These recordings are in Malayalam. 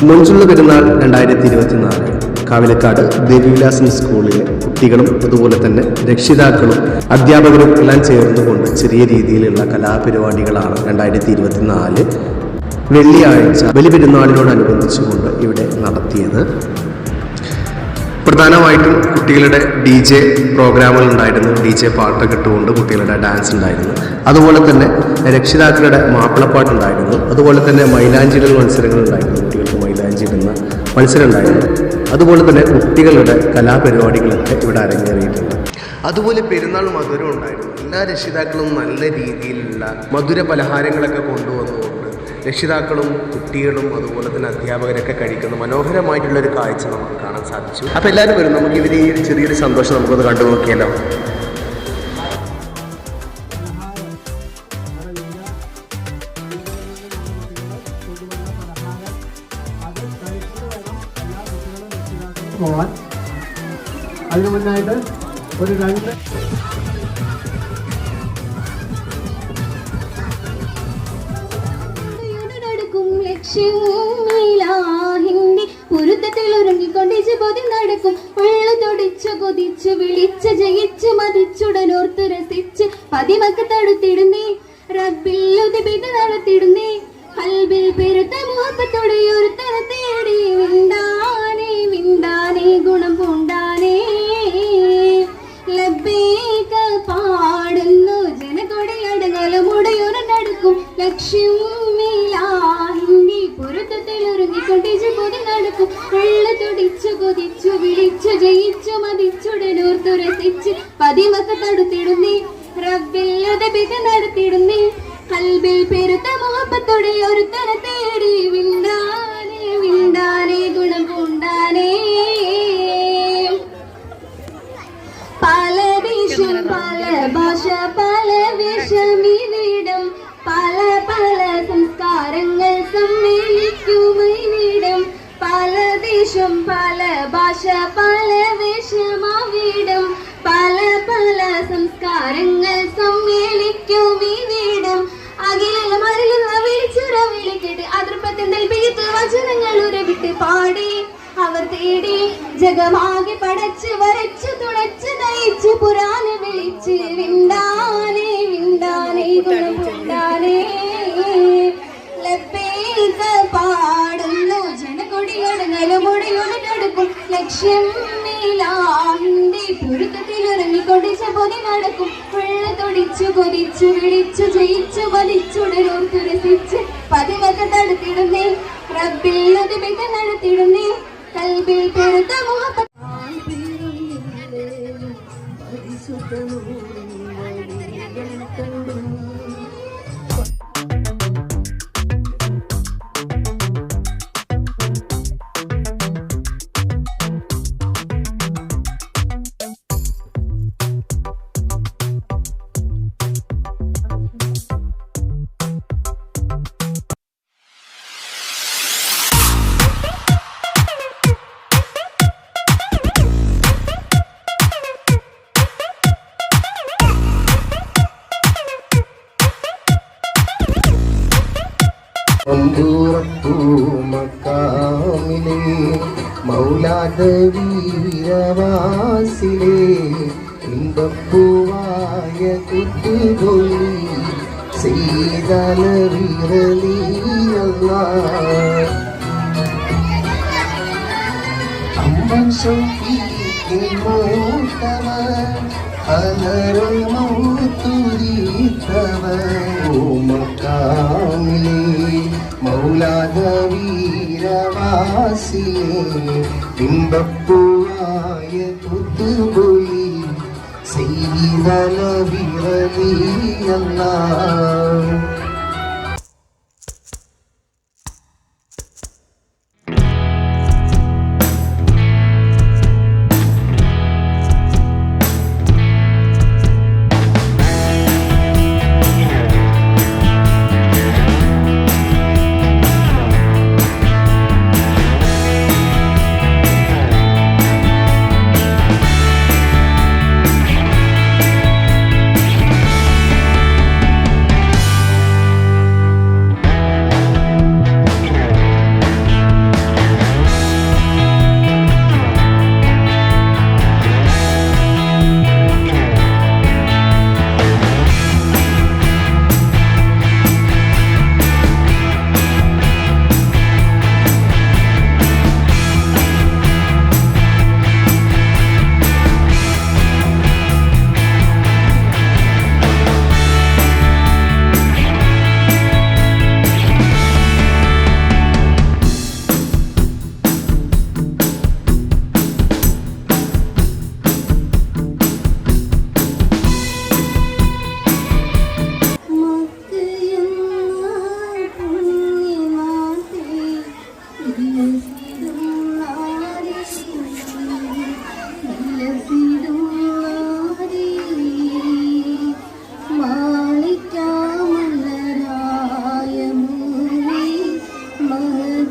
മൊഞ്ചുള്ള പെരുന്നാൾ 2024 കാവിലക്കാട് ദേവിവിലാസം സ്കൂളിലെ കുട്ടികളും അതുപോലെ തന്നെ രക്ഷിതാക്കളും അധ്യാപകരും എല്ലാം ചേർന്നുകൊണ്ട് ചെറിയ രീതിയിലുള്ള കലാപരിപാടികളാണ് 2024 വെള്ളിയാഴ്ച ബലിപെരുന്നാളിനോടനുബന്ധിച്ചുകൊണ്ട് ഇവിടെ നടത്തിയത്. പ്രധാനമായിട്ടും കുട്ടികളുടെ DJ പ്രോഗ്രാമുകൾ ഉണ്ടായിരുന്നു. DJ പാട്ടൊക്കെ ഇട്ടുകൊണ്ട് കുട്ടികളുടെ ഡാൻസ് ഉണ്ടായിരുന്നു. അതുപോലെ തന്നെ രക്ഷിതാക്കളുടെ മാപ്പിളപ്പാട്ടുണ്ടായിരുന്നു. അതുപോലെ തന്നെ മൈലാഞ്ചിടൽ മത്സരങ്ങൾ ഉണ്ടായിരുന്നു. കുട്ടികൾക്ക് മൈലാഞ്ചി ഇടുന്ന മത്സരം ഉണ്ടായിരുന്നു. അതുപോലെ തന്നെ കുട്ടികളുടെ കലാപരിപാടികളൊക്കെ ഇവിടെ അരങ്ങേറിയിട്ടുണ്ട്. അതുപോലെ പെരുന്നാൾ മധുരം ഉണ്ടായിരുന്നു. എല്ലാ രക്ഷിതാക്കളും നല്ല രീതിയിലുള്ള മധുര പലഹാരങ്ങളൊക്കെ കൊണ്ടുവന്നുകൊണ്ട് രക്ഷിതാക്കളും കുട്ടികളും അതുപോലെ തന്നെ അധ്യാപകരൊക്കെ കഴിക്കുന്ന മനോഹരമായിട്ടുള്ളൊരു കാഴ്ച നമുക്ക് കാണാൻ സാധിച്ചു. അപ്പോൾ എല്ലാവരും വരും, നമുക്ക് ഇവരെ ഈ ചെറിയൊരു സന്തോഷം നമുക്കൊന്ന് കണ്ടു നോക്കിയാലോ. അതിനു മുന്നായിട്ട് ഒരു 2 പൊരുത്തത്തിലൊരുങ്ങിക്കൊണ്ടിച്ച് പൊതി നടക്കും. വെള്ളത്തൊടിച്ചു കൊതിച്ചു വിളിച്ച് ജയിച്ച് മതിച്ചുടനോർത്ത് രസിച്ച് പതിമക്ക് തടുത്തിടുന്നേ റബ്ബില്ലുതിബിത് നടത്തിടുന്നേ കൽബിൽ പെരുത്ത മുഹബത്തോടെ ഒരുത്തനെ തേടി വിണ്ടാനേ വിണ്ടാനേ ഗുണം പൂണ്ടാനേ ലബ്ബേക പാടുന്നു ജനകൊടിയടങ്ങലമുടയൊരടുക്കും ലക്ഷ്യം മീലാഹിന്റെ പൊരുത്തത്തിലൊരുങ്ങിക്കൊണ്ടിച്ച് പൊതി നടക്കും. വെള്ളത്തൊടിച്ചു കൊതിച്ചു വിളിച്ചു ജയിച്ചു മതിച്ചുടനോർത്തു രസിച്ച് പതിമക്ക് തടുത്തിടുന്നേ റബ്ബില്ലുതിബിത് നടത്തിടുന്നേ കൽബിൽ പെരുത്ത മുഹബത്തോടെ ഒരുത്തനെ തേടി വിണ്ടാനേ വിണ്ടാനേ ഗുണം പൂണ്ടാനേ പല ദേശം പല ഭാഷ പല വേഷമിവിടം പല പല സംസ്കാരങ്ങൾ സമ്മേളിക്കുമിവിടം പല ദേശം പല ഭാഷ പല വേഷമാവിടം പല പല സംസ്കാരങ്ങൾ സമ്മേളിക്കുമിവിടം അഖില മരളുന്ന വിളിച്ചുറ വിളിക്കട്ടെ അതൃപ്പത്തിൽ പെയ്ത്ത് വചനങ്ങൾ ഉരവിട്ട് പാടി അവർ തേടി ജഗമാകെ പടച്ച് വരച്ച് തുളച്ച് നയിച്ച് പുരാന വിളിച്ച് വിണ്ടാനേ വിണ്ടാനേ ഗുണപുണ്ടാനേ ലബ്ബേക പാടുന്നു ജനകൊടിയടങ്ങലുമുടയൊടടുക്കും ലക്ഷ്യം മീലാഹിന്റെ പൊരുത്തത്തിലിറങ്ങിക്കൊണ്ടിച്ച് പൊതി നടക്കും. വെള്ളത്തൊടിച്ചു കൊതിച്ചു വിളിച്ചു ജയിച്ചു മതിച്ചുടനോർത്തു രസിച്ച് പതിമക്ക് തടുത്തിടുന്നേ റബ്ബില്ലുതിബിത് നടത്തിടുന്നേ കൽബിൽ പെരുത്ത മുഹബത്ത് മക്കാമിലേ മൗലാദ വീരവാസിലേ ഇമ്പപ്പൂവായ കുത്തുകൊള്ളി സീതല വീരലീയല്ലാ അമ്പൻ ശൗഫീഖിൻ മൂത്തവൻ അലറുൽ മൗതുരീത്തവൻ ഓ മക്കാമിലേ മൗലാദ വീരവാസിലേ ബിംബപ്പൂവായ കുത്തുകൊള്ളി സയ്യിദന വിരലിയല്ലാ.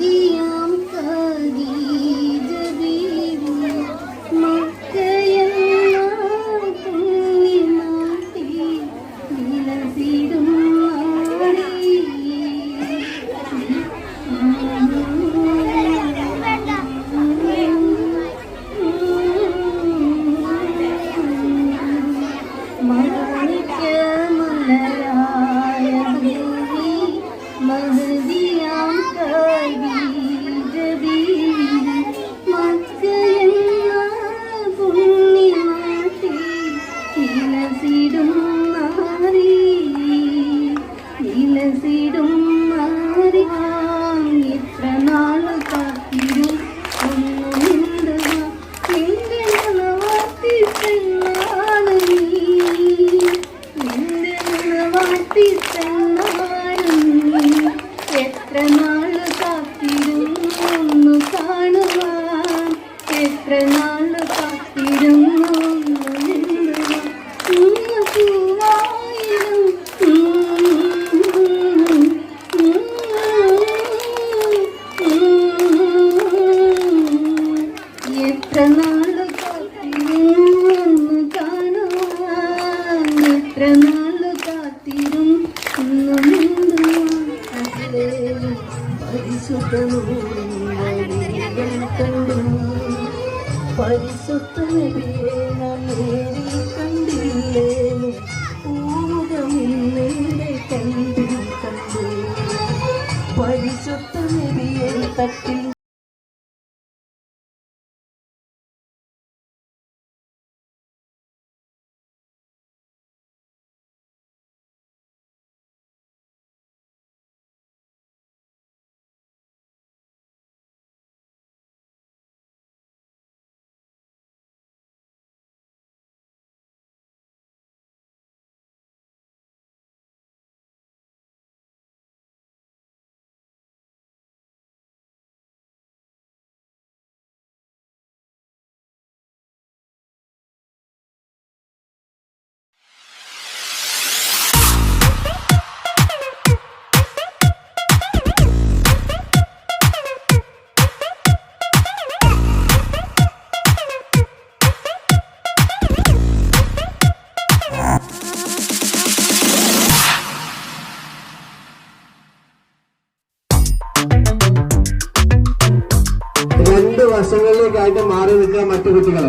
മഹദിയാം ഖദീജ ബീവി മക്കയെല്ലാം പുണ്യനാട്ടി വിലസിടും നാടി. മാണിക്യമലരായ ബീവി മഹദിയാം ഖദീജ ബീവി മക്കയെന്ന പുണ്യനാട്ടി വിലസിടും നാരി വിലസിടും നാരി. ഇത്ര നാള് കാത്തിരും ഒന്നു മിണ്ടുക നിന്റെ മണവാട്ടി പെണ്ണാണ് നീ. നിന്റെ മണവാട്ടി പെണ്ണാണ് നീ. എത്ര നാള് കാത്തിരുന്നു ഒന്ന് കാണുവാൻ. എത്ര നാള് കാത്തിരുന്നു ഒന്ന് മിണ്ടുവാൻ. പൂവായിരം എത്ര നാള് കാത്തിരുന്നു ഒന്ന് കാണുവാൻ. എത്ര നാള് കാത്തിരും ഒന്ന് മിണ്ടുവാൻ. അതിലേയും പരിശുദ്ധനൂറികൾ കണ്ടു. പരിശുദ്ധ നബിയെ നാം നേരിൽ കണ്ടില്ലേലും പൂമുഖമിന്നെന്റെ കണ്ടിൽ കണ്ടു. പരിശുദ്ധ നബിയെ തട്ടിൽ രണ്ട് വശങ്ങളിലേക്കായിട്ട് മാറി നിൽക്കുക മറ്റു കുട്ടികൾ.